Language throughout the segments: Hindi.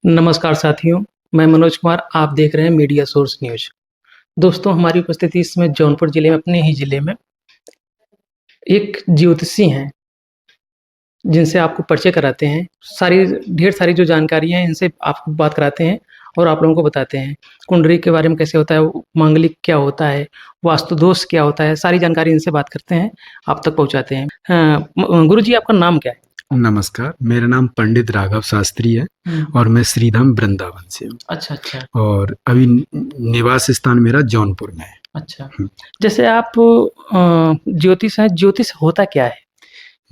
नमस्कार साथियों, मैं मनोज कुमार, आप देख रहे हैं मीडिया सोर्स न्यूज़। दोस्तों, हमारी उपस्थिति इस समय जौनपुर ज़िले में अपने ही ज़िले में एक ज्योतिषी हैं, जिनसे आपको परिचय कराते हैं। ढेर सारी जो जानकारी है, इनसे आपको बात कराते हैं और आप लोगों को बताते हैं। कुंडली के बारे में कैसे होता है, मांगलिक क्या होता है, वास्तु दोष क्या होता है, सारी जानकारी इनसे बात करते हैं, आप तक पहुँचाते हैं। गुरुजी आपका नाम क्या है? नमस्कार, मेरा नाम पंडित राघव शास्त्री है और मैं श्रीधाम वृंदावन से हूँ अच्छा, अच्छा। और अभी निवास स्थान मेरा जौनपुर में है। अच्छा। जैसे आप ज्योतिष हैं, ज्योतिष होता क्या है?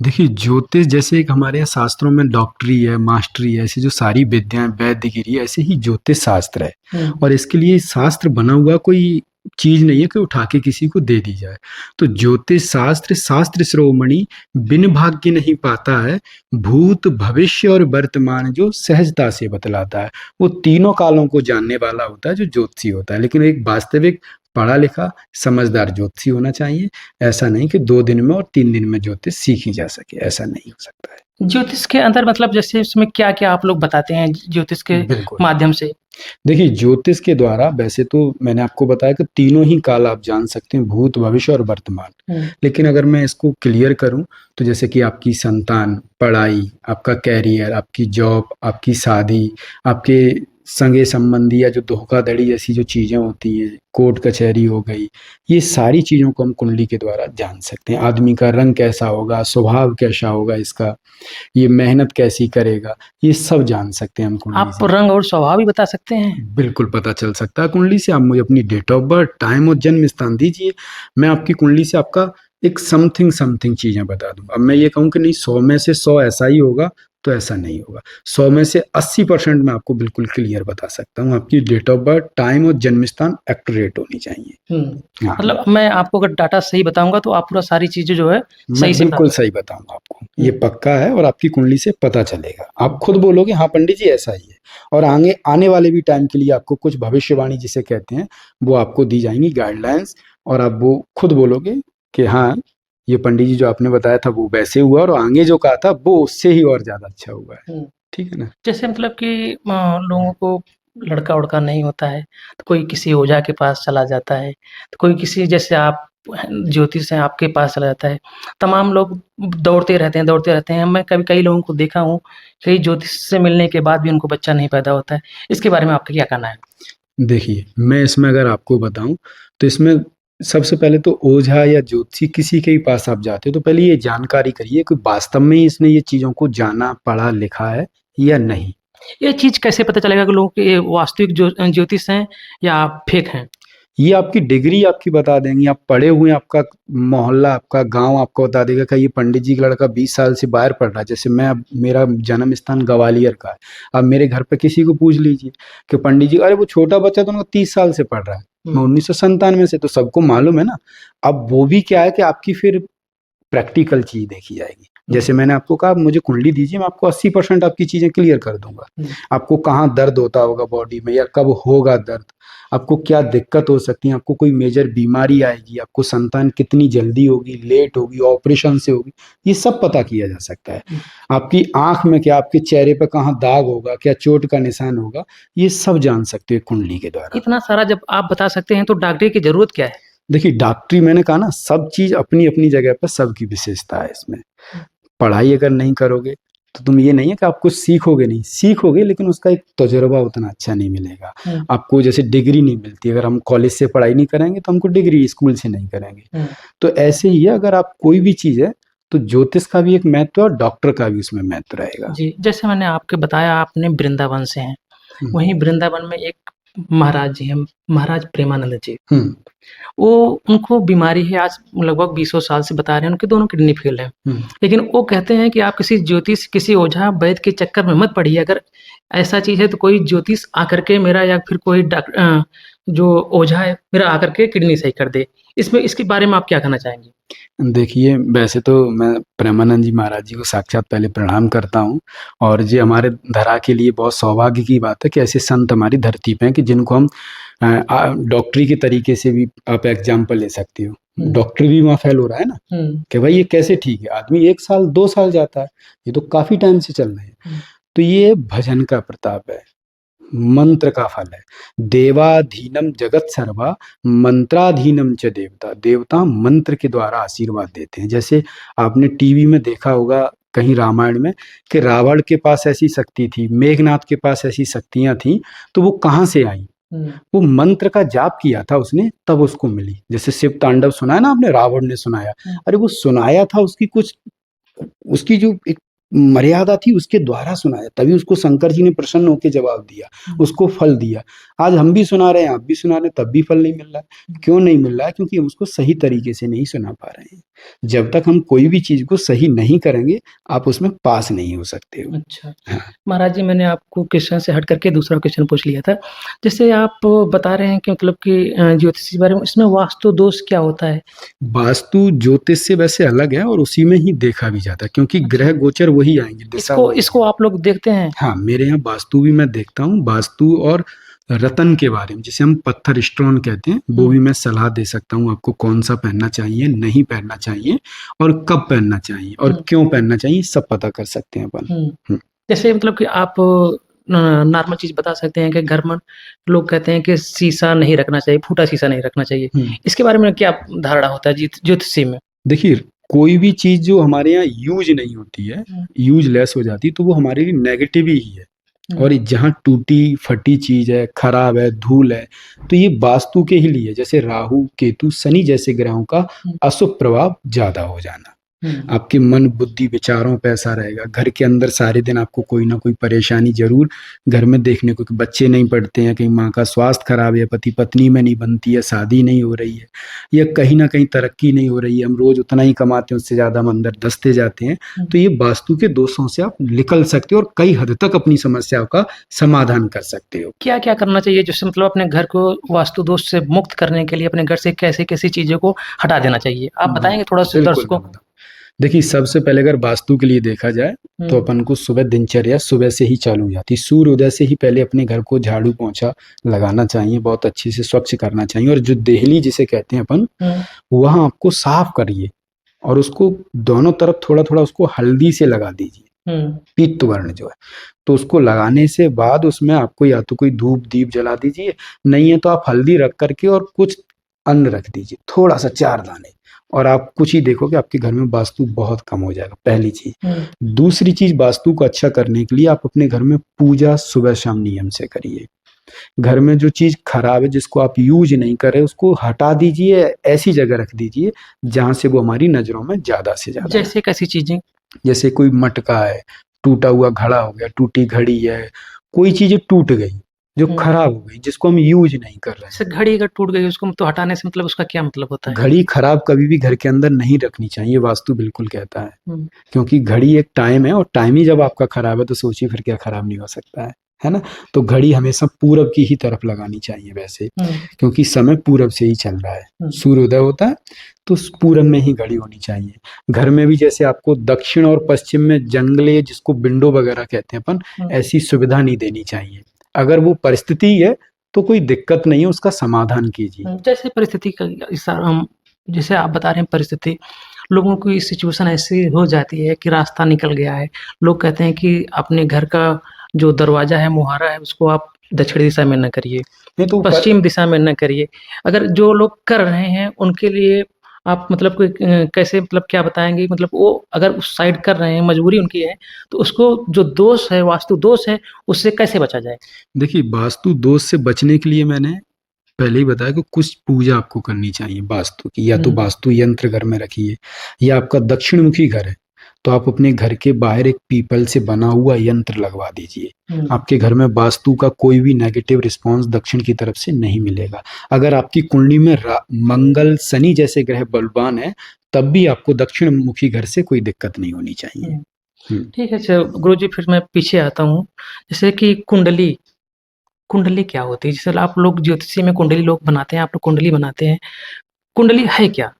देखिए, ज्योतिष जैसे एक हमारे यहाँ शास्त्रों में डॉक्टरी है, मास्टरी है, ऐसी जो सारी विद्याएं, वैद्यगिरी, ऐसे ही ज्योतिष शास्त्र है और इसके लिए शास्त्र बना हुआ कोई चीज नहीं है कि उठा के किसी को दे दी जाए। तो ज्योतिष शास्त्र, शास्त्र शिरोमणि बिन भाग्य नहीं पाता है, भूत भविष्य और वर्तमान जो सहजता से बतलाता है। वो तीनों कालों को जानने वाला होता है जो ज्योतिषी होता है, लेकिन एक वास्तविक पढ़ा लिखा समझदार ज्योतिषी होना चाहिए। ऐसा नहीं कि 2 दिन में और 3 दिन में ज्योतिष सीखी जा सके, ऐसा नहीं हो सकता है। ज्योतिष के अंदर मतलब जैसे उसमें क्या-क्या आप लोग बताते हैं ज्योतिष के बिल्कुल। माध्यम से? देखिए, ज्योतिष के द्वारा वैसे तो मैंने आपको बताया कि तीनों ही काल आप जान सकते हैं, भूत, भविष्य और वर्तमान। लेकिन अगर मैं इसको क्लियर करूं तो जैसे कि आपकी संतान, पढ़ाई, आपका कैरियर, आपकी जॉब, आपकी शादी, आपके सगे संबंधी या जो धोखाधड़ी जैसी जो चीज़ें होती हैं, कोर्ट कचहरी हो गई, ये सारी चीज़ों को हम कुंडली के द्वारा जान सकते हैं। आदमी का रंग कैसा होगा, स्वभाव कैसा होगा इसका, ये मेहनत कैसी करेगा, ये सब जान सकते हैं हम कुंडली आप से। रंग और स्वभाव भी बता सकते हैं? बिल्कुल पता चल सकता है कुंडली से। आप मुझे अपनी डेट ऑफ बर्थ, टाइम और जन्म स्थान दीजिए, मैं आपकी कुंडली से आपका एक समथिंग चीज़ें बता दूँगा। अब मैं ये कहूँ कि नहीं 100 में से 100 ऐसा ही होगा, तो ऐसा नहीं होगा। 100 में से 80% मैं आपको बिल्कुल क्लियर बता सकता हूँ। आपकी डेट ऑफ बर्थ, टाइम और जन्म स्थान एक्यूरेट होनी चाहिए। हाँ। मतलब मैं आपको अगर डाटा सही बताऊँगा तो आप पूरा सारी चीज़ें जो है मैं सही से बिल्कुल बता सही बताऊँगा आपको। ये पक्का है और आपकी कुंडली से पता चलेगा। आप खुद बोलोगे हाँ पंडित जी ऐसा ही है और आगे आने वाले भी टाइम के लिए आपको कुछ भविष्यवाणी जिसे कहते हैं, वो आपको दी जाएँगी गाइडलाइंस और आप वो खुद बोलोगे कि हाँ, ये पंडित जी जो आपने बताया था वो वैसे हुआ और आगे जो कहा था वो उससे ही और ज़्यादा अच्छा हुआ है। ठीक है ना? जैसे मतलब कि लोगों को लड़का-वड़का नहीं होता है, तो कोई किसी ओझा के पास चला जाता है, तो कोई किसी जैसे आप ज्योतिष हैं, आपके पास चला जाता है। तमाम लोग दौड़ते रहते हैं। मैं कभी कई लोगों को देखा हूँ, कई ज्योतिष से मिलने के बाद भी उनको बच्चा नहीं पैदा होता है। इसके बारे में आपका क्या कहना है? देखिए, मैं इसमें अगर आपको बताऊँ, तो इसमें सबसे पहले तो ओझा या ज्योतिषी किसी के भी पास आप जाते हो, तो पहले ये जानकारी करिए कि वास्तव में ही इसने ये चीज़ों को जाना, पढ़ा, लिखा है या नहीं। ये चीज़ कैसे पता चलेगा कि लोगों के ये वास्तविक ज्योतिष हैं या फेक हैं? ये आपकी डिग्री आपकी बता देंगी, आप पढ़े हुए हैं, आपका मोहल्ला, आपका गाँव आपको बता देगा कि ये पंडित जी का लड़का 20 साल से बाहर पढ़ रहा है। जैसे मैं अब मेरा जन्म स्थान ग्वालियर का है। अब मेरे घर पे किसी को पूछ लीजिए कि पंडित जी अरे वो छोटा बच्चा तो उनका 30 साल से पढ़ रहा है। मैं 1997 से, तो सबको मालूम है ना। अब वो भी क्या है कि आपकी फिर प्रैक्टिकल चीज़ देखी जाएगी। जैसे मैंने आपको कहा मुझे कुंडली दीजिए, मैं आपको 80% आपकी चीज़ें क्लियर कर दूँगा। आपको कहाँ दर्द होता होगा बॉडी में या कब होगा दर्द, आपको क्या दिक्कत हो सकती है, आपको कोई मेजर बीमारी आएगी, आपको संतान कितनी जल्दी होगी, लेट होगी, ऑपरेशन से होगी, ये सब पता किया जा सकता है। आपकी आँख में क्या, आपके चेहरे पे कहाँ दाग होगा, क्या चोट का निशान होगा, ये सब जान सकते हो कुंडली के द्वारा। इतना सारा जब आप बता सकते हैं तो डॉक्टरी की ज़रूरत क्या है? देखिए, डॉक्टरी मैंने कहा ना, सब चीज़ अपनी-अपनी जगह पर सबकी विशेषता है इसमें। पढ़ाई अगर नहीं करोगे, तो तुम ये नहीं है कि आप कुछ सीखोगे नहीं, सीखोगे लेकिन उसका एक तजुर्बा उतना अच्छा नहीं मिलेगा। आपको जैसे डिग्री नहीं मिलती, अगर हम कॉलेज से पढ़ाई नहीं करेंगे तो हमको डिग्री स्कूल से नहीं करेंगे। तो ऐसे ही है, अगर आप कोई भी चीज़ है, तो ज्योतिष का भी एक महत्व है और डॉक्टर का भी उसमें महत्व रहेगा। जी, जैसे मैंने आपको बताया आपने वृंदावन से हैं। वहीं वृंदावन में एक महाराज जी हैं, महाराज प्रेमानंद जी। वो उनको बीमारी है आज लगभग बीसों साल से बता रहे हैं, उनके दोनों किडनी फेल है। लेकिन वो कहते हैं कि आप किसी ज्योतिष, किसी ओझा, वैद्य के चक्कर में मत पड़िए। अगर ऐसा चीज़ है तो कोई ज्योतिष आकर के मेरा या फिर कोई जो ओझा है मेरा आकर के किडनी सही कर दे। इसमें इसके बारे में आप क्या कहना चाहेंगे? देखिए, वैसे तो मैं प्रेमानंद जी महाराज जी को साक्षात पहले प्रणाम करता हूँ और ये हमारे धरा के लिए बहुत सौभाग्य की बात है कि ऐसे संत हमारी धरती पे हैं कि जिनको हम डॉक्टरी के तरीके से भी आप एग्जाम्पल ले सकते हो। डॉक्टर भी वहाँ फेल हो रहा है ना, कि भाई ये कैसे ठीक है? आदमी 1 साल, 2 साल जाता है, ये तो काफ़ी टाइम से चल रहे हैं। तो ये भजन का प्रताप है, मंत्र का फल है। देवाधीनम जगत सर्वा मंत्राधीनम च देवता। देवता मंत्र के द्वारा आशीर्वाद देते हैं। जैसे आपने टीवी में देखा होगा कहीं रामायण में कि रावण के पास ऐसी शक्ति थी, मेघनाथ के पास ऐसी शक्तियां थी, तो वो कहाँ से आई? वो मंत्र का जाप किया था उसने, तब उसको मिली। जैसे शिव तांडव सुना है ना आपने, रावण ने सुनाया, अरे वो सुनाया था उसकी कुछ, उसकी जो एक मर्यादा थी उसके द्वारा सुनाया, तभी उसको शंकर जी ने प्रसन्न होकर जवाब दिया, उसको फल दिया। आज हम भी सुना रहे हैं, आप भी सुना रहे हैं, तब भी फल नहीं मिल रहा है। क्यों नहीं मिल रहा है? क्योंकि हम उसको सही तरीके से नहीं सुना पा रहे हैं। जब तक हम कोई भी चीज को सही नहीं करेंगे, आप उसमें पास नहीं हो सकते हो। अच्छा। हाँ। महाराज जी, मैंने आपको क्वेश्चन से हट करके दूसरा क्वेश्चन पूछ लिया था। जैसे आप बता रहे हैं कि मतलब कि ज्योतिष के बारे में, इसमें वास्तु दोष क्या होता है? वास्तु ज्योतिष से वैसे अलग है और उसी में ही देखा भी जाता है, क्योंकि अच्छा। ग्रह गोचर वही आएंगे, दिशा इसको वही इसको आप लोग देखते हैं? हाँ, मेरे यहाँ वास्तु भी मैं देखता हूँ। वास्तु और रतन के बारे में, जिसे हम पत्थर स्टोन कहते हैं, वो भी मैं सलाह दे सकता हूँ आपको, कौन सा पहनना चाहिए, नहीं पहनना चाहिए, और कब पहनना चाहिए और क्यों पहनना चाहिए, सब पता कर सकते हैं अपन। जैसे मतलब कि आप नॉर्मल चीज बता सकते हैं कि घर में लोग कहते हैं कि शीशा नहीं रखना चाहिए, फूटा शीशा नहीं रखना चाहिए, इसके बारे में क्या धारणा होता है ज्योतिषी में? देखिए, कोई भी चीज जो हमारे यहाँ यूज नहीं होती है, यूजलेस हो जाती, तो वो हमारे लिए नेगेटिव ही है। और जहाँ टूटी फटी चीज है, खराब है, धूल है, तो ये वास्तु के ही लिए, जैसे राहु केतु शनि जैसे ग्रहों का अशुभ प्रभाव ज्यादा हो जाना, आपके मन बुद्धि विचारों पे ऐसा रहेगा। घर के अंदर सारे दिन आपको कोई ना कोई परेशानी जरूर घर में देखने को, कि बच्चे नहीं पढ़ते हैं, कहीं माँ का स्वास्थ्य खराब है, पति पत्नी में नहीं बनती है, शादी नहीं हो रही है, या कहीं ना कहीं तरक्की नहीं हो रही है, हम रोज उतना ही कमाते हैं, उससे ज्यादा हम अंदर धंसते जाते हैं, तो ये वास्तु के दोषों से आप निकल सकते हो और कई हद तक अपनी समस्याओं का समाधान कर सकते हो। क्या क्या करना चाहिए जिससे मतलब अपने घर को वास्तु दोष से मुक्त करने के लिए अपने घर से कैसे कैसी चीजों को हटा देना चाहिए, आप बताएंगे थोड़ा सा दर्शकों को? देखिए, सबसे पहले अगर वास्तु के लिए देखा जाए तो अपन को सुबह दिनचर्या सुबह से ही चालू हो जाती है। सूर्य उदय से ही पहले अपने घर को झाड़ू पोंछा लगाना चाहिए, बहुत अच्छे से स्वच्छ करना चाहिए, और जो देहली जिसे कहते हैं अपन, वहां आपको साफ करिए और उसको दोनों तरफ थोड़ा थोड़ा उसको हल्दी से लगा दीजिए, पीत वर्ण जो है, तो उसको लगाने से बाद उसमें आपको या तो कोई धूप दीप जला दीजिए, नहीं है तो आप हल्दी रख करके और कुछ अन्न रख दीजिए, थोड़ा सा 4 दाने, और आप कुछ ही देखोगे आपके घर में वास्तु बहुत कम हो जाएगा, पहली चीज। दूसरी चीज, वास्तु को अच्छा करने के लिए आप अपने घर में पूजा सुबह शाम नियम से करिए। घर में जो चीज खराब है, जिसको आप यूज नहीं कर रहे, उसको हटा दीजिए, ऐसी जगह रख दीजिए जहां से वो हमारी नजरों में ज्यादा से ज्यादा। जैसे कैसी चीजें? जैसे कोई मटका है, टूटा हुआ घड़ा हो गया, टूटी घड़ी है, कोई चीज टूट गई जो खराब हो गई, जिसको हम यूज नहीं कर रहे हैं। घड़ी अगर टूट गई उसको तो हटाने से मतलब उसका क्या मतलब होता है? घड़ी खराब कभी भी घर के अंदर नहीं रखनी चाहिए, वास्तु बिल्कुल कहता है, क्योंकि घड़ी एक टाइम है, और टाइम ही जब आपका खराब है तो सोचिए फिर क्या खराब नहीं हो सकता है ना? तो घड़ी हमेशा पूरब की ही तरफ लगानी चाहिए वैसे, क्योंकि समय पूरब से ही चल रहा है, सूर्योदय होता है तो पूरब में ही घड़ी होनी चाहिए। घर में भी जैसे आपको दक्षिण और पश्चिम में जंगले, जिसको विंडो वगैरह कहते हैं अपन, ऐसी सुविधा नहीं देनी चाहिए। अगर वो परिस्थिति है तो कोई दिक्कत नहीं है, उसका समाधान कीजिए। जैसे परिस्थिति का जैसे आप बता रहे हैं, परिस्थिति लोगों की सिचुएशन ऐसी हो जाती है कि रास्ता निकल गया है, लोग कहते हैं कि अपने घर का जो दरवाजा है, मुहारा है, उसको आप दक्षिण दिशा में न करिए, तो पश्चिम दिशा में न करिए। अगर जो लोग कर रहे हैं उनके लिए आप मतलब कैसे, मतलब क्या बताएंगे? मतलब वो अगर उस साइड कर रहे हैं, मजबूरी उनकी है, तो उसको जो दोष है, वास्तु दोष है, उससे कैसे बचा जाए? देखिए, वास्तु दोष से बचने के लिए मैंने पहले ही बताया कि कुछ पूजा आपको करनी चाहिए वास्तु की, या तो वास्तु यंत्र घर में रखिए, या आपका दक्षिण मुखी घर है तो आप अपने घर के बाहर एक पीपल से बना हुआ यंत्र लगवा दीजिए। आपके घर में वास्तु का कोई भी नेगेटिव रिस्पांस दक्षिण की तरफ से नहीं मिलेगा। अगर आपकी कुंडली में मंगल शनि जैसे ग्रह बलवान है, तब भी आपको दक्षिण मुखी घर से कोई दिक्कत नहीं होनी चाहिए। ठीक है गुरुजी, फिर मैं पीछे आता हूँ। जैसे कि कुंडली क्या होती है? जैसे आप लोग ज्योतिषी में कुंडली लोग बनाते हैं, आप लोग कुंडली बनाते हैं, कुंडली है क्या?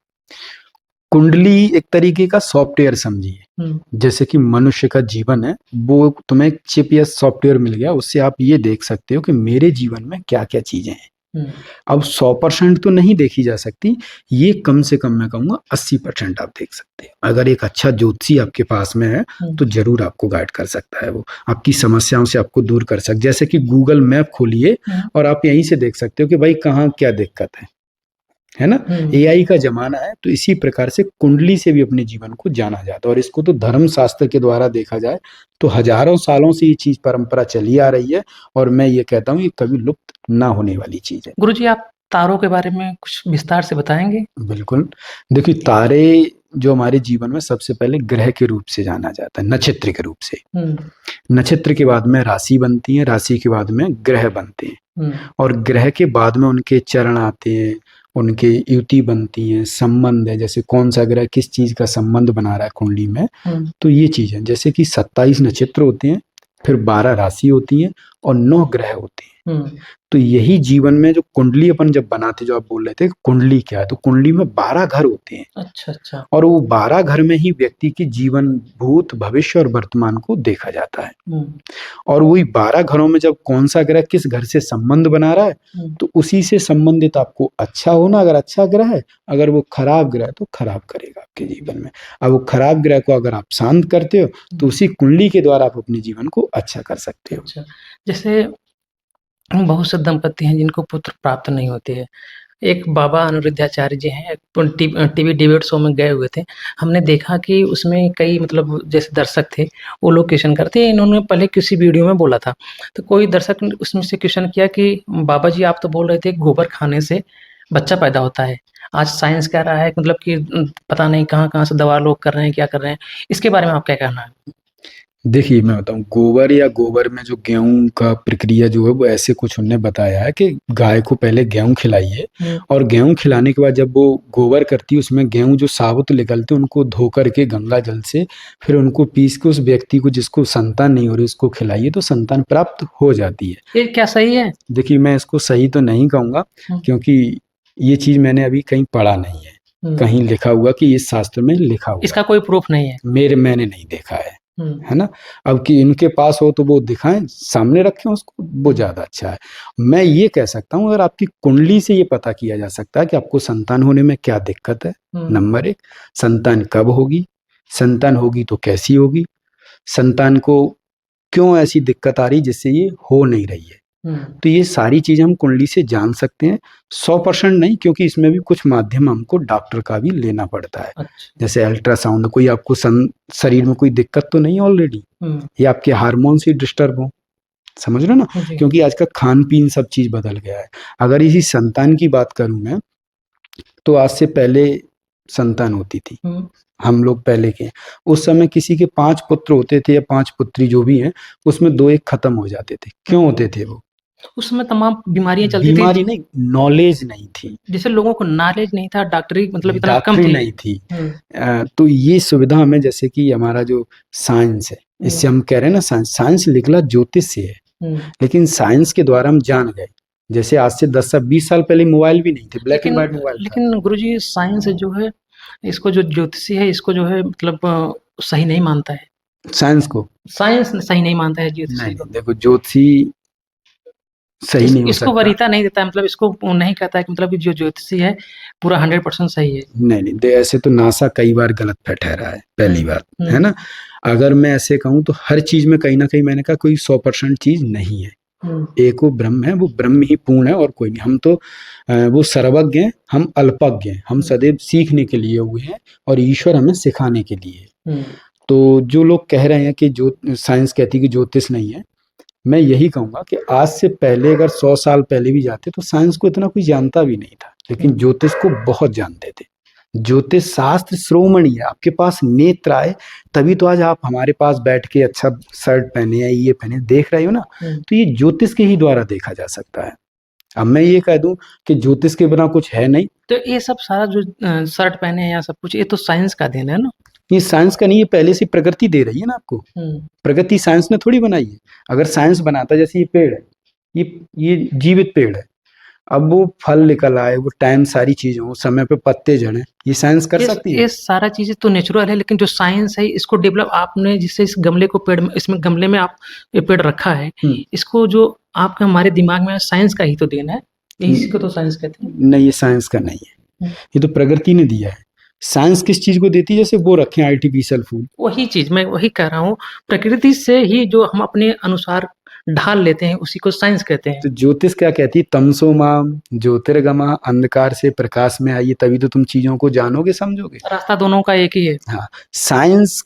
कुंडली एक तरीके का सॉफ्टवेयर समझिए, जैसे कि मनुष्य का जीवन है, वो तुम्हें चिप या सॉफ्टवेयर मिल गया, उससे आप ये देख सकते हो कि मेरे जीवन में क्या क्या चीजें हैं। हुँ, अब 100% तो नहीं देखी जा सकती, ये कम से कम मैं कहूँगा 80% आप देख सकते हैं। अगर एक अच्छा ज्योतिषी आपके पास में है, हुँ, तो ज़रूर आपको गाइड कर सकता है वो, आपकी समस्याओं से आपको दूर कर सक जैसे कि गूगल मैप खोलिए हुँ, और आप यहीं से देख सकते हो कि भाई कहाँ क्या दिक्कत है ना? हुँ, एआई का ज़माना है, तो इसी प्रकार से कुंडली से भी अपने जीवन को जाना जाता है और इसको तो धर्म शास्त्र के द्वारा देखा जाए, तो हज़ारों सालों से ये चीज़ परंपरा चली आ रही है और मैं ये कहता हूँ, ये कभी लुप्त ना होने वाली चीज़ है। गुरुजी आप तारों के बारे में कुछ विस्तार से बताएँगे? बिल्कुल, देखिए तारे जो हमारे जीवन में सबसे पहले ग्रह के रूप से जाना जाता है, नक्षत्र के रूप से। हुँ, नक्षत्र के बाद में राशि बनती है, राशि के बाद में ग्रह बनते हैं हुँ, और ग्रह के बाद में उनके चरण आते हैं, उनके युति बनती हैं, संबंध है, जैसे कौन-सा ग्रह किस चीज़ का संबंध बना रहा है कुंडली में, हुँ, तो ये चीज़ है। जैसे कि 27 नक्षत्र होते हैं, फिर 12 राशि होती हैं और 9 ग्रह होते हैं। हुँ, तो यही जीवन में जो कुंडली अपन जब बनाते, जो आप बोल रहे थे कुंडली क्या है, तो कुंडली में 12 घर होते हैं अच्छा, अच्छा। और वो 12 घर में ही व्यक्ति की जीवन, भूत, भविष्य और वर्तमान को देखा जाता है। हुँ, और वही 12 घरों में जब कौन-सा ग्रह किस घर से संबंध बना रहा है, हुँ, तो उसी से संबंधित आपको अच्छा होना, अगर अच्छा ग्रह है, अगर वो खराब ग्रह है, तो खराब करेगा आपके जीवन में। अब वो खराब ग्रह को अगर आप शांत करते हो, तो उसी कुंडली के द्वारा आप अपने जीवन को अच्छा कर सकते हो। अच्छा। जैसे बहुत से दंपति हैं जिनको पुत्र प्राप्त नहीं होते हैं। एक बाबा अनिरुद्धाचार्य जी हैं, टीवी डिबेट शो में गए हुए थे। हमने देखा कि उसमें कई मतलब जैसे दर्शक थे, वो लोग क्वेश्चन करते हैं, इन्होंने पहले किसी वीडियो में बोला था। तो कोई दर्शक ने उसमें से क्वेश्चन किया कि बाबा जी आप तो बोल रहे थे गोबर खाने से बच्चा पैदा होता है। आज साइंस कह रहा है मतलब कि पता नहीं कहाँ-कहाँ से दवा लोग कर रहे हैं, क्या कर रहे हैं। इसके बारे में आप क्या कहना है? देखिए, मैं बताऊँ, गोबर या गोबर में जो गेहूँ का प्रक्रिया जो है, वो ऐसे कुछ उन्होंने बताया है कि गाय को पहले गेहूँ खिलाइए हुँ, और गेहूँ खिलाने के बाद जब वो गोबर करती है, उसमें गेहूँ जो साबुत निकलते हैं, उनको धो कर के गंगा जल से फिर उनको पीस के उस व्यक्ति को जिसको संतान नहीं हो रही, उसको खिलाइए, तो संतान प्राप्त हो जाती है। ये क्या सही है? देखिए, मैं इसको सही तो नहीं कहूँगा, हुँ, क्योंकि ये चीज़ मैंने अभी कहीं पढ़ा नहीं है। हुँ। कहीं लिखा हुआ कि इस शास्त्र में लिखा हुआ इसका कोई प्रूफ नहीं है। मैंने नहीं देखा हुँ, है ना? अब कि इनके पास हो तो वो दिखाएँ, सामने रखें उसको, वो ज़्यादा अच्छा है। मैं ये कह सकता हूँ, अगर आपकी कुंडली से ये पता किया जा सकता है कि आपको संतान होने में क्या दिक्कत है, हुँ, नंबर 1, संतान कब होगी? संतान होगी तो कैसी होगी? संतान को क्यों ऐसी दिक्कत आ रही जिससे ये हो नहीं रही है? हुँ, तो ये सारी चीज़ें हम कुंडली से जान सकते हैं, 100% नहीं, क्योंकि इसमें भी कुछ माध्यम हमको डॉक्टर का भी लेना पड़ता है। अच्छा। जैसे अल्ट्रासाउंड, कोई आपको शरीर में कोई दिक्कत तो नहीं है ऑलरेडी, हुँ, या आपके हार्मोन्स ही डिस्टर्ब हों, समझ रहे हो ना? जी। क्योंकि आज का खान-पीन सब चीज़ बदल गया है। अगर इसी संतान की बात करूँ मैं, तो आज से पहले संतान होती थी, हुँ, हम लोग पहले के हैं। उस समय किसी के 5 पुत्र होते थे या 5 पुत्री जो भी हैं, उसमें 2-1 खत्म हो जाते थे। क्यों हुँ। होते थे वो? उस समय तमाम बीमारियाँ चलती थी, बीमारी नहीं, नॉलेज नहीं थी, जिससे लोगों को नॉलेज नहीं था, डॉक्टरी मतलब इतना कम डॉक्टरी थी। नहीं थी। हुँ, तो ये सुविधा हमें, जैसे कि हमारा जो साइंस है, हुँ, इससे हम कह रहे हैं ना, साइंस निकला ज्योतिष से है, हुँ। लेकिन साइंस के द्वारा हम जान गए। जैसे आज से 10 से 20 साल पहले मोबाइल भी नहीं थे, ब्लैक एंड लेकिन व्हाइट मोबाइल था। लेकिन गुरुजी साइंस जो है, इसको जो ज्योतिषी है, इसको जो है मतलब सही नहीं मानता है। साइंस को साइंस सही नहीं मानता है नहीं, ज्योतिषी नहीं, को। देखो ज्योतिषी सही नहीं हो इसको सकता। वरीयता नहीं देता है मतलब इसको वो नहीं कहता है कि मतलब कि जो ज्योतिषी है, पूरा 100% सही है। नहीं, नहीं, ऐसे तो नासा कई बार गलत ठहरा है, हुँ, पहली बात, है हुँ, ना? अगर मैं ऐसे कहूँ तो हर चीज़ में कहीं न कहीं मैंने कहा कोई 100% चीज़ नहीं है। हुँ, एक वो ब्रह्म है, वो ब्रह्म ही पूर्ण है और कोई नहीं। हम तो वो सर्वज्ञ हैं, हम अल्पज्ञ हैं। हम सदैव सीखने के लिए हुए हैं और ईश्वर हमें सिखाने के लिए है। हुँ, तो जो लोग कह रहे हैं कि जो साइंस कहती है कि ज्योतिष नहीं है, मैं यही कहूँगा कि आज से पहले अगर 100 साल पहले भी जाते तो साइंस को इतना कोई जानता भी नहीं था, लेकिन हुँ। ज्योतिष को बहुत जानते थे। ज्योतिष शास्त्र श्रोमणि है, आपके पास नेत्र आए, तभी तो आज आप हमारे पास बैठ के अच्छा शर्ट पहने या ये पहने देख रहे हो ना, हुँ। तो ये ज्योतिष के ही द्वारा देखा जा सकता है। अब मैं ये कह दूँ कि ज्योतिष के बिना कुछ है नहीं, तो ये सब सारा जो शर्ट पहने हैं या सब कुछ ये तो साइंस का देन है ना? ये साइंस का नहीं, ये पहले से प्रकृति दे रही है ना आपको। हुँ, प्रगति साइंस ने थोड़ी बनाई है। अगर साइंस बनाता, जैसे ये पेड़ है, ये जीवित पेड़ है। अब वो फल निकल आए, वो टाइम सारी चीज़ हो, समय पे पत्ते झड़ें, ये साइंस कर सकती है? ये सारा चीज़ें तो नेचुरल है लेकिन जो साइंस है इसको डेवलप आपने जिससे इस गमले को पेड़ में इसमें गमले में आप ये पेड़ रखा है, हुँ। इसको जो आपका हमारे दिमाग में साइंस का ही तो देन है। इसी को तो साइंस कहते हैं। नहीं, ये साइंस का नहीं है, ये तो प्रकृति ने दिया है। साइंस किस चीज को देती है? जैसे वो रखें आर्टिफिशियल फूड। वही चीज़ मैं वही कह रहा हूँ, प्रकृति से ही जो हम अपने अनुसार ढाल लेते हैं उसी को साइंस कहते हैं। तो ज्योतिष क्या कहती है? तमसो माम ज्योतिर्गमा, अंधकार से प्रकाश में आइए, तभी तो तुम चीजों को जानोगे समझोगे। रास्ता दोनों का एक ही है। हाँ, साइंस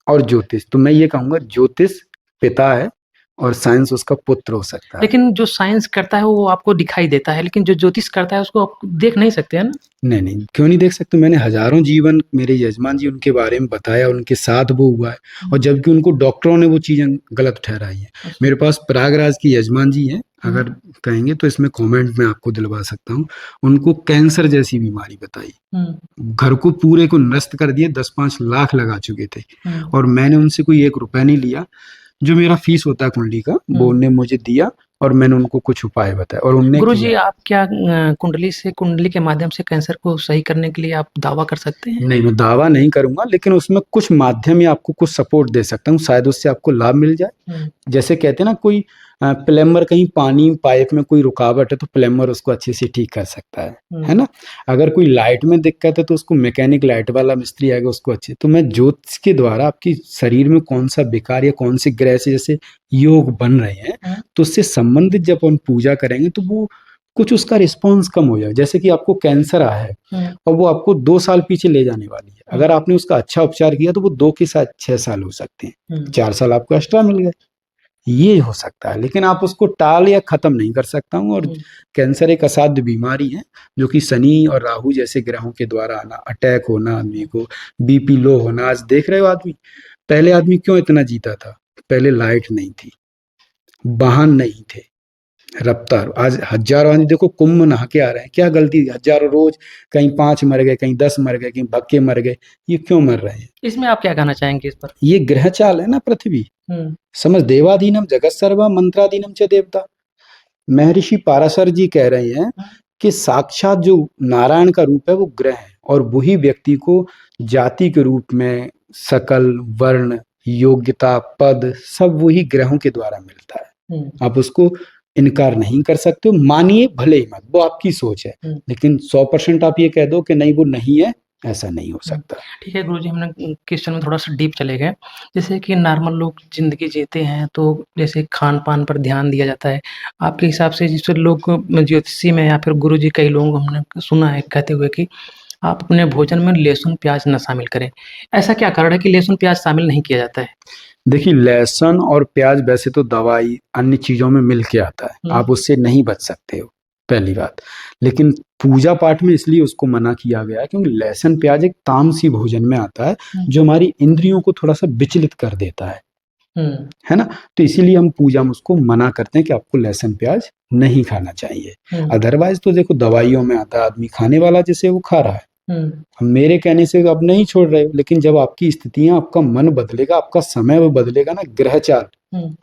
और ज्योतिष, तो मैं ये कहूंगा ज्योतिष पिता है और साइंस उसका पुत्र हो सकता है। लेकिन जो साइंस करता है वो आपको दिखाई देता है, लेकिन जो ज्योतिष करता है उसको आप देख नहीं सकते हैं ना। नहीं नहीं, क्यों नहीं देख सकते? मैंने हजारों जीवन, मेरे यजमान जी, उनके बारे में बताया, उनके साथ वो हुआ है, और जबकि उनको डॉक्टरों ने वो चीजें गलत ठहराई है। मेरे पास प्रयागराज की यजमान जी हैं, अगर कहेंगे तो इसमें कमेंट में आपको दिलवा सकता हूँ। उनको कैंसर जैसी बीमारी बताई, घर को पूरे को नष्ट कर दिए, 10-5 लाख लगा चुके थे, और मैंने उनसे कोई 1 रुपया नहीं लिया। जो मेरा फीस होता है कुंडली का, वो उनने मुझे दिया, और मैंने उनको कुछ उपाय बताए, और उनने गुरुजी आप क्या कुंडली के माध्यम से कैंसर को सही करने के लिए आप दावा कर सकते हैं? नहीं, मैं दावा नहीं करूंगा, लेकिन उसमें कुछ माध्यम या आपको कुछ सपोर्ट दे सकता हूँ, शायद उससे आपको लाभ मिल जाए। जैसे कहते हैं ना, कोई प्लम्बर, कहीं पानी पाइप में कोई रुकावट है तो प्लम्बर उसको अच्छे से ठीक कर सकता है ना। अगर कोई लाइट में दिक्कत है तो उसको मैकेनिक लाइट वाला मिस्त्री आएगा उसको अच्छे। तो मैं ज्योतिष के द्वारा आपकी शरीर में कौन सा विकार या कौन से ग्रह से जैसे योग बन रहे हैं, तो उससे संबंधित जब हम पूजा करेंगे तो वो कुछ उसका रिस्पॉन्स कम हो जाए। जैसे कि आपको कैंसर आया है और वो आपको 2 साल पीछे ले जाने वाली है, अगर आपने उसका अच्छा उपचार किया तो वो 2 के साथ 6 साल हो सकते हैं, 4 साल आपको एक्स्ट्रा मिल गए, ये हो सकता है। लेकिन आप उसको टाल या खत्म नहीं कर सकता हूँ। और कैंसर एक असाध्य बीमारी है, जो कि शनि और राहु जैसे ग्रहों के द्वारा आना, अटैक होना, आदमी को बीपी लो होना। आज देख रहे हो आदमी, पहले आदमी क्यों इतना जीता था? पहले लाइट नहीं थी, वाहन नहीं थे, रफ्तार। आज हजारों आदमी देखो कुंभ में नहा के आ रहे हैं, क्या गलती? हजारों रोज, कहीं 5 मर गए, कहीं 10 मर गए, कहीं भक्के मर गए, ये क्यों मर रहे हैं? इसमें आप क्या कहना चाहेंगे इस पर? ये ग्रह चाल है ना पृथ्वी। समझ, देवाधीनम जगत सर्वा मंत्राधीनम च देवता। महर्षि पाराशर जी कह रहे हैं कि साक्षात जो नारायण का रूप है वो ग्रह है, और वही व्यक्ति को जाति के रूप में सकल वर्ण, योग्यता, पद सब वही ग्रहों के द्वारा मिलता है। आप उसको इनकार नहीं कर सकते हो, मानिए भले ही मत, वो आपकी सोच है, लेकिन 100% आप ये कह दो कि नहीं वो नहीं है, ऐसा नहीं हो सकता। ठीक है गुरुजी, हमने क्वेश्चन में थोड़ा सा डीप चले गए। जैसे कि नॉर्मल लोग जिंदगी जीते हैं तो जैसे खान पान पर ध्यान दिया जाता है, आपके हिसाब से जिससे लोग ज्योतिषी में या फिर गुरुजी, कई लोग हमने सुना है कहते हुए कि आप अपने भोजन में लहसुन प्याज न शामिल करें। ऐसा क्या कारण है कि लहसुन प्याज शामिल नहीं किया जाता है? देखिए, लहसुन और प्याज वैसे तो दवाई अन्य चीजों में मिल के आता है, आप उससे नहीं बच सकते हो, पहली बात। लेकिन पूजा पाठ में इसलिए उसको मना किया गया है क्योंकि लहसुन प्याज एक तामसी भोजन में आता है, जो हमारी इंद्रियों को थोड़ा सा विचलित कर देता है ना। तो इसीलिए हम पूजा में उसको मना करते हैं कि आपको लहसुन प्याज नहीं खाना चाहिए। अदरवाइज तो देखो दवाइयों में आता है, आदमी खाने वाला जैसे वो खा रहा है। मेरे कहने से आप नहीं छोड़ रहे हो, लेकिन जब आपकी स्थितियां, आपका मन बदलेगा, आपका समय वो बदलेगा ना, ग्रह चाल,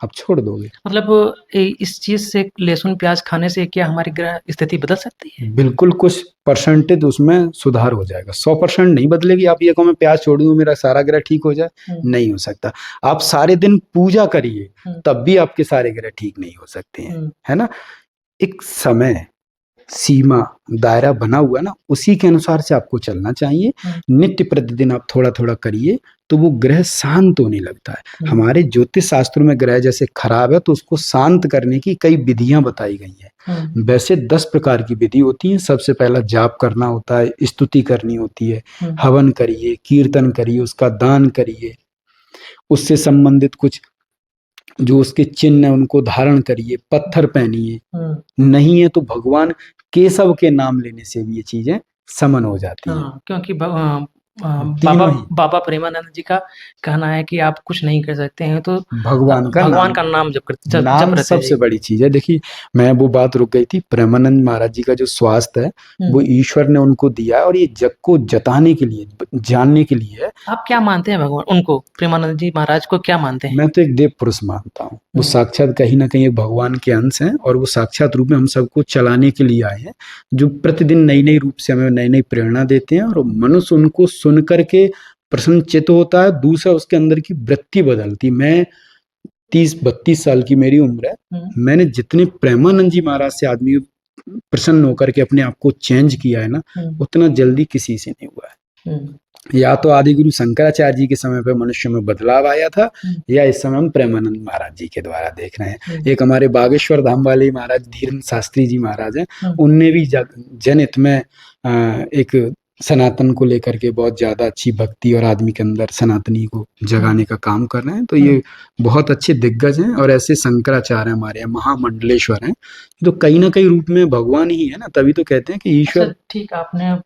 आप छोड़ दोगे। मतलब इस चीज से, लहसुन प्याज खाने से क्या हमारी ग्रह स्थिति बदल सकती है? बिल्कुल, कुछ परसेंटेज उसमें सुधार हो जाएगा, 100% नहीं बदलेगी। आप ये कहो मैं प्याज छोड़ दूं मेरा सारा ग्रह ठीक हो जाए, नहीं हो सकता। आप सारे दिन पूजा करिए तब भी आपके सारे ग्रह ठीक नहीं हो सकते हैं, है ना। एक समय सीमा दायरा बना हुआ ना, उसी के अनुसार से आपको चलना चाहिए। नित्य प्रतिदिन आप थोड़ा थोड़ा करिए तो वो ग्रह शांत होने लगता है। हमारे ज्योतिष शास्त्रों में ग्रह जैसे खराब है तो उसको शांत करने की कई विधियां बताई गई हैं। वैसे 10 प्रकार की विधि होती है। सबसे पहला जाप करना होता है, स्तुति करनी होती है, हवन करिए, कीर्तन करिए, उसका दान करिए, उससे संबंधित कुछ जो उसके चिन्ह है उनको धारण करिए, पत्थर पहनिए। नहीं है तो भगवान केशव के नाम लेने से भी ये चीजें समन हो जाती हैं। क्योंकि बाबा प्रेमानंद जी का कहना है कि आप कुछ नहीं कर सकते हैं तो भगवान का नाम जप नाम सबसे बड़ी चीज है। देखिए, मैं वो बात रुक गई थी, प्रेमानंद महाराज जी का जो स्वास्थ्य है वो ईश्वर ने उनको दिया है, और ये जग को जताने के लिए, जानने के लिए है। आप क्या मानते हैं भगवान उनको, प्रेमानंद जी महाराज को क्या मानते हैं? मैं तो एक देव पुरुष मानता हूँ। वो साक्षात कहीं ना कहीं एक भगवान के अंश हैं, और वो साक्षात रूप में हम सबको चलाने के लिए आए हैं, जो प्रतिदिन नई नई रूप से हमें नई नई प्रेरणा देते हैं, और मनुष्य उनको सुन करके प्रसन्नचित्त होता है। दूसरा, उसके अंदर की वृत्ति बदलती। मैं 30-32 साल की मेरी उम्र है, मैंने जितने प्रेमानंद जी महाराज से आदमी प्रसन्न होकर के अपने आप को चेंज किया है ना, उतना जल्दी किसी से नहीं हुआ है। या तो आदि गुरु शंकराचार्य जी के समय पे मनुष्य में बदलाव आया था, या इस समय हम प्रेमानंद महाराज जी के द्वारा देख रहे हैं। एक हमारे बागेश्वर धाम वाले महाराज धीरेन्द्र शास्त्री जी महाराज हैं, उनने भी जनहित में एक सनातन को लेकर के बहुत ज्यादा अच्छी भक्ति और आदमी के अंदर सनातनी को जगाने का काम कर रहे हैं। तो ये बहुत अच्छे दिग्गज हैं। और ऐसे शंकराचार्य हमारे यहाँ महामंडलेश्वर हैं, तो कहीं ना कहीं रूप में भगवान ही है ना, तभी तो कहते हैं कि ईश्वर। अच्छा, ठीक, आपने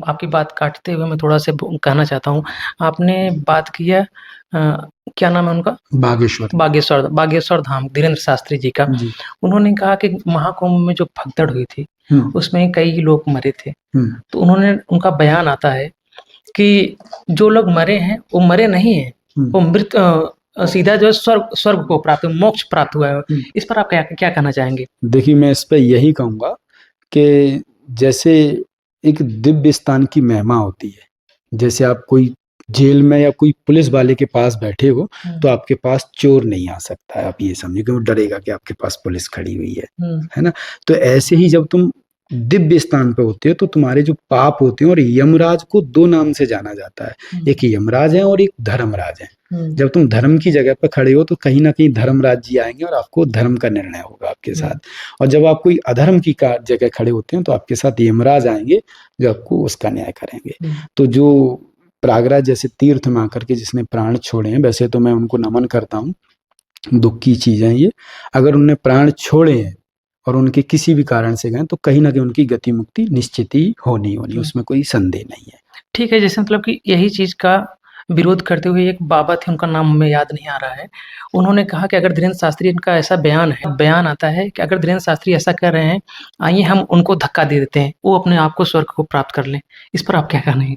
आपकी बात काटते हुए मैं थोड़ा सा कहना चाहता हूँ। आपने बात किया क्या नाम है उनका? बागेश्वर धाम धीरेन्द्र शास्त्री जी का। उन्होंने कहा कि महाकुंभ में जो भगदड़ हुई थी उसमें कई लोग मरे थे। तो उनका बयान आता है कि जो लोग मरे हैं वो मरे नहीं है, वो मृत सीधा जो है स्वर्ग को प्राप्त, मोक्ष प्राप्त हुआ है। इस पर आप क्या कहना चाहेंगे? देखिए, मैं इस पर यही कहूंगा कि जैसे एक दिव्य स्थान की महिमा होती है, जैसे आप कोई जेल में या कोई पुलिस वाले के पास बैठे हो तो आपके पास चोर नहीं आ सकता है, आप ये समझिए कि वो डरेगा कि आपके पास पुलिस खड़ी हुई है ना। तो ऐसे ही जब तुम दिव्य स्थान पे होते हो तो तुम्हारे जो पाप होते हैं, और यमराज को दो नाम से जाना जाता है, एक यमराज है और एक धर्मराज है। जब तुम धर्म की जगह पर खड़े हो तो कहीं ना कहीं धर्मराज जी आएंगे और आपको धर्म का निर्णय होगा आपके साथ। और जब आप कोई अधर्म की जगह खड़े होते हैं तो आपके साथ यमराज आएंगे जो आपको उसका न्याय करेंगे। तो जो प्रयागराज जैसे तीर्थ में आकर के जिसने प्राण छोड़े हैं, वैसे तो मैं उनको नमन करता हूँ, दुख की चीजें ये, अगर उनने प्राण छोड़े हैं और उनके किसी भी कारण से गए तो कहीं ना कहीं उनकी गति मुक्ति निश्चित ही होनी, उसमें कोई संदेह नहीं है। ठीक है, जैसे मतलब कि यही चीज का विरोध करते हुए एक बाबा थे, उनका नाम हमें याद नहीं आ रहा है। उन्होंने कहा कि अगर धीरेन्द्र शास्त्री, इनका ऐसा बयान आता है कि अगर धीरेन्द्र शास्त्री ऐसा कर रहे हैं, आइए हम उनको धक्का दे देते हैं, वो अपने आप को स्वर्ग को प्राप्त कर लें। इस पर आप क्या कहना है?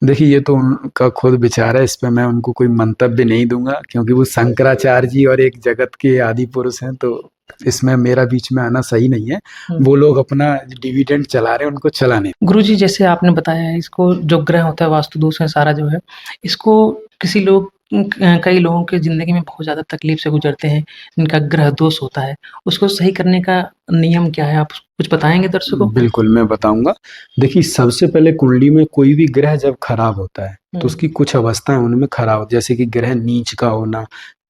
देखिए, ये तो उनका खुद विचार है, इस पर मैं उनको कोई मंतव्य नहीं दूंगा, क्योंकि वो शंकराचार्य जी और एक जगत के आदि पुरुष हैं, तो इसमें मेरा बीच में आना सही नहीं है। वो लोग अपना डिविडेंड चला रहे हैं, उनको चलाने। गुरुजी, जैसे आपने बताया है, इसको जो ग्रह होता है, वास्तु दोष है सारा जो है, इसको कई लोगों के जिंदगी में बहुत ज्यादा तकलीफ से गुजरते हैं, इनका ग्रह दोष होता है, उसको सही करने का नियम क्या है? आप कुछ बताएंगे दर्शकों? बिल्कुल, मैं बताऊंगा। देखिए, सबसे पहले कुंडली में कोई भी ग्रह जब खराब होता है तो उसकी कुछ अवस्थाएं उनमें खराब, जैसे कि ग्रह नीच का होना,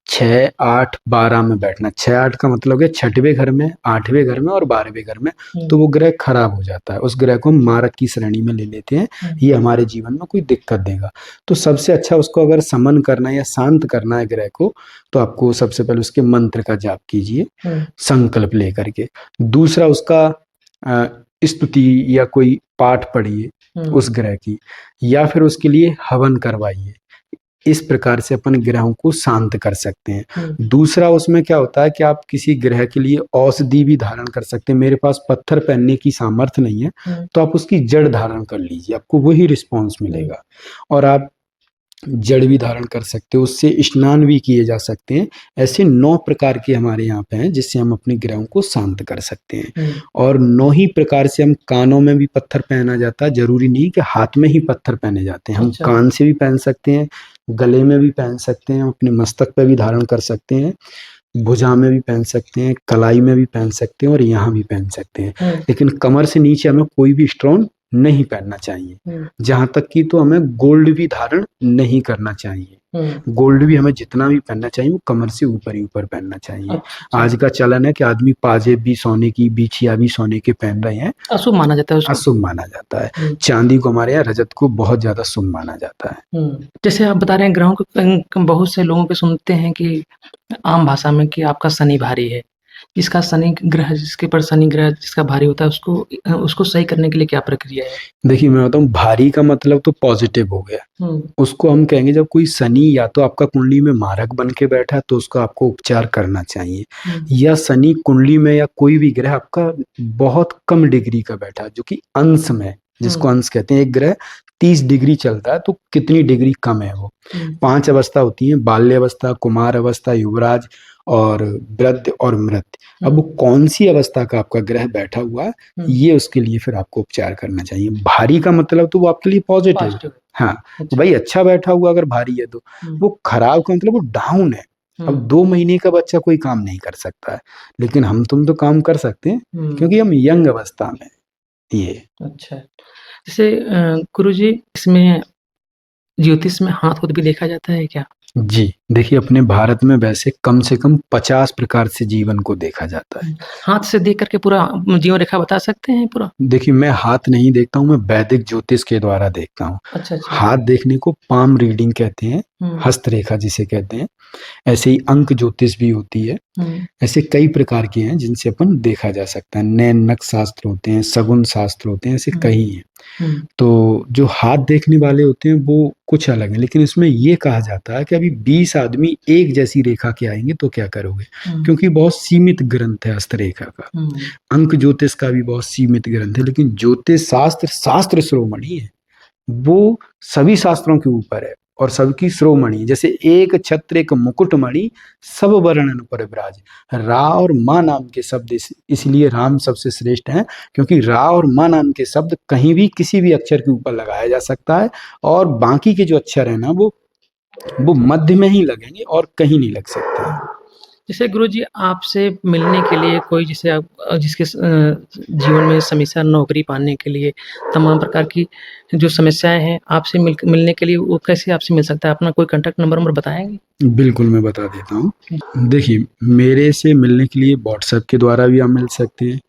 6, 8, 12 में बैठना। 6, 8 का मतलब है 6वें घर में, 8वें घर में और 12वें घर में, तो वो ग्रह खराब हो जाता है। उस ग्रह को हम मारक की श्रेणी में ले लेते हैं, ये हमारे जीवन में कोई दिक्कत देगा। तो सबसे अच्छा उसको अगर समन करना है या शांत करना है ग्रह को, तो आपको सबसे पहले उसके मंत्र का जाप कीजिए संकल्प लेकर के। दूसरा, उसका स्तुति या कोई पाठ पढ़िए उस ग्रह की, या फिर उसके लिए हवन करवाइए। इस प्रकार से अपन ग्रहों को शांत कर सकते हैं। दूसरा, उसमें क्या होता है कि आप किसी ग्रह के लिए औषधि भी धारण कर सकते हैं। मेरे पास पत्थर पहनने की सामर्थ्य नहीं है तो आप उसकी जड़ धारण कर लीजिए, आपको वही रिस्पॉन्स मिलेगा। और आप जड़ भी धारण कर सकते हो, उससे स्नान भी किए जा सकते हैं। ऐसे 9 प्रकार के हमारे यहाँ पे हैं जिससे हम अपने ग्रहों को शांत कर सकते हैं। और 9 ही प्रकार से हम कानों में भी पत्थर पहना जाता है, जरूरी नहीं कि हाथ में ही पत्थर पहने जाते हैं। हम कान से भी पहन सकते हैं, गले में भी पहन सकते हैं, अपने मस्तक पे भी धारण कर सकते हैं, भुजा में भी पहन सकते हैं, कलाई में भी पहन सकते हैं और यहाँ भी पहन सकते हैं। लेकिन कमर से नीचे हमें कोई भी स्टोन नहीं पहनना चाहिए। जहां तक कि तो हमें गोल्ड भी धारण नहीं करना चाहिए। गोल्ड भी हमें जितना भी पहनना चाहिए वो कमर से ऊपर ही ऊपर पहनना चाहिए। आज का चलन है कि आदमी पाजेब भी सोने की, बिछिया भी सोने के पहन रहे हैं, अशुभ माना जाता है उसको। अशुभ माना जाता है। चांदी को हमारे यहाँ, रजत को बहुत ज्यादा शुभ माना जाता है। जैसे आप बता रहे हैं ग्रहों को, बहुत से लोगों के सुनते हैं कि आम भाषा में कि आपका शनि भारी है। जिसका शनि ग्रह, जिसके पर शनि ग्रह जिसका भारी होता है, उसको सही करने के लिए क्या प्रक्रिया है? देखिए, मैं बताऊं, भारी का मतलब तो पॉजिटिव हो गया। उसको हम कहेंगे जब कोई शनि या तो आपका कुंडली में मारक बन के बैठा है तो उसका आपको उपचार करना चाहिए, या शनि कुंडली में या कोई भी ग्रह आपका बहुत कम डिग्री का बैठा है, जो कि अंश में, जिसको अंश कहते हैं। एक ग्रह 30 डिग्री चलता है तो कितनी डिग्री कम है वो? 5 अवस्था होती है, बाल्य अवस्था, कुमार अवस्था, युवराज और वृद्ध और मृत। अब वो कौन सी अवस्था का आपका ग्रह बैठा हुआ है, ये उसके लिए फिर आपको उपचार करना चाहिए। भारी का मतलब तो वो आपके लिए पॉजिटिव है। हाँ, तो भाई अच्छा बैठा हुआ अगर भारी है तो। वो खराब का मतलब वो डाउन है, अब 2 महीने का बच्चा कोई काम नहीं कर सकता है, लेकिन हम तुम तो काम कर सकते हैं क्योंकि हम यंग अवस्था में ये। अच्छा। जैसे गुरुजी इसमें ज्योतिष में हाथ-वाथ भी देखा जाता है क्या? जी, देखिए अपने भारत में वैसे कम से कम 50 प्रकार से जीवन को देखा जाता है। हाथ से देख कर के पूरा जीवन रेखा बता सकते हैं पूरा? देखिए मैं हाथ नहीं देखता हूँ, मैं वैदिक ज्योतिष के द्वारा देखता हूँ। अच्छा, अच्छा। हाथ देखने को पाम रीडिंग कहते हैं, हुँ। हस्तरेखा जिसे कहते हैं। ऐसे ही अंक ज्योतिष भी होती है। ऐसे कई प्रकार के हैं जिनसे अपन देखा जा सकता है। नैननक शास्त्र होते हैं, शगुन शास्त्र होते हैं, ऐसे कई हैं। तो जो हाथ देखने वाले होते हैं वो कुछ अलग है, लेकिन इसमें ये कहा जाता है कि अभी 20 आदमी एक जैसी रेखा के आएंगे तो क्या करोगे, क्योंकि बहुत सीमित ग्रंथ है हस्तरेखा का। अंक ज्योतिष का भी बहुत सीमित ग्रंथ है, लेकिन ज्योतिष शास्त्र शास्त्र शिरोमणि है, वो सभी शास्त्रों के ऊपर है और सबकी शिरोमणि। जैसे एक छत्र एक मुकुटमणि सब वर्णन पर विराज। रा और माँ नाम के शब्द इसलिए राम सबसे श्रेष्ठ हैं, क्योंकि रा और माँ नाम के शब्द कहीं भी किसी भी अक्षर के ऊपर लगाया जा सकता है, और बाकी के जो अक्षर है ना वो मध्य में ही लगेंगे और कहीं नहीं लग सकते हैं। जैसे गुरुजी आपसे मिलने के लिए कोई जैसे आप जिसके जीवन में समस्या, नौकरी पाने के लिए तमाम प्रकार की जो समस्याएँ हैं, आपसे मिलने के लिए वो कैसे आपसे मिल सकता है? अपना कोई कॉन्टैक्ट नंबर बताएँगे? बिल्कुल, मैं बता देता हूँ। देखिए, मेरे से मिलने के लिए व्हाट्सएप के द्वारा भी आप मिल सकते हैं।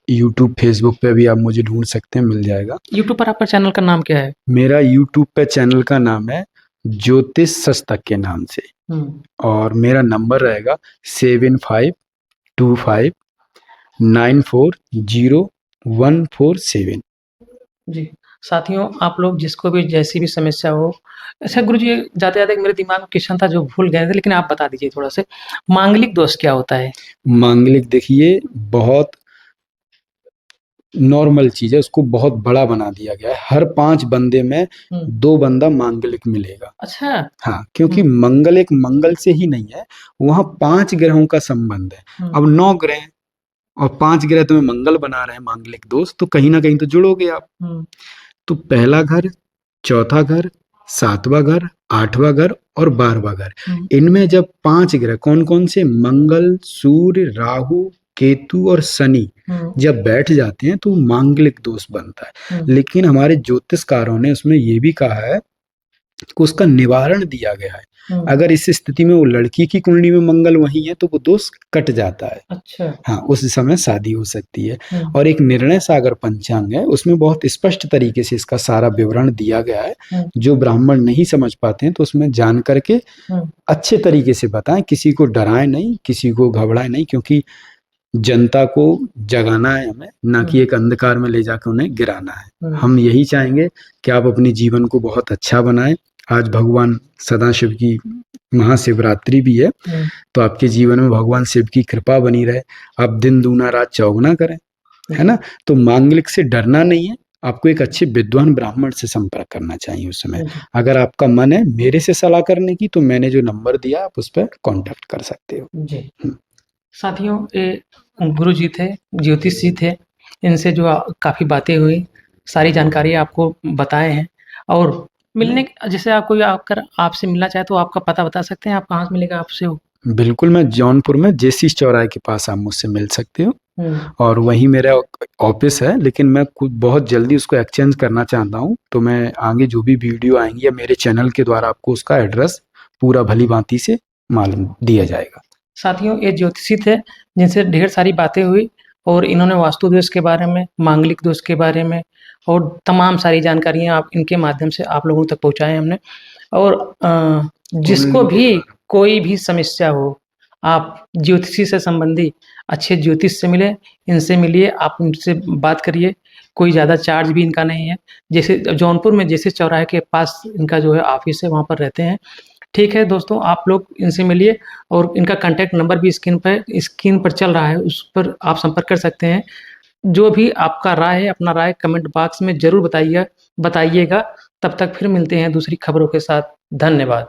यूट्यूब, फेसबुक पे भी आप मुझे ढूँढ सकते हैं, मिल जाएगा। यूट्यूब पर आपका चैनल का नाम क्या है? मेरा यूट्यूब पे चैनल का नाम है ज्योतिष सस्तक के नाम से, और मेरा नंबर रहेगा 7525940147। जी। साथियों, आप लोग जिसको भी जैसी भी समस्या हो। अच्छा गुरुजी, जाते-जाते मेरे दिमाग में क्वेश्चन था जो भूल गए थे, लेकिन आप बता दीजिए थोड़ा से। मांगलिक दोष क्या होता है? मांगलिक देखिए बहुत नॉर्मल चीज़ है, उसको बहुत बड़ा बना दिया गया है। हर 5 बंदे में 2 बंदा मांगलिक मिलेगा। अच्छा। हाँ, क्योंकि मंगल एक मंगल से ही नहीं है, वहाँ 5 ग्रहों का संबंध है। अब 9 ग्रह और 5 ग्रह तुम्हें मंगल बना रहे हैं मांगलिक दोस्त, तो कहीं ना कहीं तो जुड़ोगे आप। तो पहला घर, चौथा घर, 7वां घर, 8वां घर और 12वां घर, इनमें जब 5 ग्रह कौन कौन से, मंगल, सूर्य, राहु, केतु और शनि जब बैठ जाते हैं तो मांगलिक दोष बनता है। लेकिन हमारे ज्योतिषकारों ने उसमें यह भी कहा है कि उसका निवारण दिया गया है। अगर इस स्थिति में वो लड़की की कुंडली में मंगल वही है तो वो दोष कट जाता है। अच्छा। हाँ, उस समय शादी हो सकती है। और एक निर्णय सागर पंचांग है, उसमें बहुत स्पष्ट तरीके से इसका सारा विवरण दिया गया है। जो ब्राह्मण नहीं समझ पाते हैं तो उसमें जान करके अच्छे तरीके से बताएं, किसी को डराएं नहीं, किसी को घबराएं नहीं, क्योंकि जनता को जगाना है हमें, ना कि एक अंधकार में ले जाकर उन्हें गिराना है। हम यही चाहेंगे कि आप अपने जीवन को बहुत अच्छा बनाएं। आज भगवान सदाशिव की महाशिवरात्रि भी है, तो आपके जीवन में भगवान शिव की कृपा बनी रहे, आप दिन दूना रात चौगुना करें, है ना। तो मांगलिक से डरना नहीं है, आपको एक अच्छे विद्वान ब्राह्मण से संपर्क करना चाहिए उस समय। अगर आपका मन है मेरे से सलाह करने की तो मैंने जो नंबर दिया आप उस पर कॉन्टेक्ट कर सकते हो जी। साथियों, ये गुरुजी थे, ज्योतिष जी थे। इनसे जो काफ़ी बातें हुई, सारी जानकारी आपको बताए हैं। और मिलने जैसे आप कोई आकर आपसे मिलना चाहे तो आपका पता बता सकते हैं, आप कहाँ से मिलेगा आपसे वो? बिल्कुल, मैं जौनपुर में जेसी चौराहे के पास आप मुझसे मिल सकते हो, और वहीं मेरा ऑफिस है। लेकिन मैं बहुत जल्दी उसको एक्सचेंज करना चाहता हूँ, तो मैं आगे जो भी वीडियो आएंगी या मेरे चैनल के द्वारा आपको उसका एड्रेस पूरा भली भांति से मालूम दिया जाएगा। साथियों, ये ज्योतिषी थे जिनसे ढेर सारी बातें हुई, और इन्होंने वास्तु दोष के बारे में, मांगलिक दोष के बारे में और तमाम सारी जानकारियाँ आप इनके माध्यम से आप लोगों तक पहुँचाए हमने। और जिसको भी कोई भी समस्या हो, आप ज्योतिषी से संबंधी अच्छे ज्योतिष से मिलें, इनसे मिलिए, आप उनसे बात करिए। कोई ज़्यादा चार्ज भी इनका नहीं है। जैसे जौनपुर में जैसे चौराहे के पास इनका जो है ऑफिस है, वहाँ पर रहते हैं। ठीक है दोस्तों, आप लोग इनसे मिलिए, और इनका कॉन्टैक्ट नंबर भी स्क्रीन पर चल रहा है, उस पर आप संपर्क कर सकते हैं। जो भी आपका राय है, अपना राय कमेंट बॉक्स में ज़रूर बताइएगा। तब तक फिर मिलते हैं दूसरी खबरों के साथ। धन्यवाद।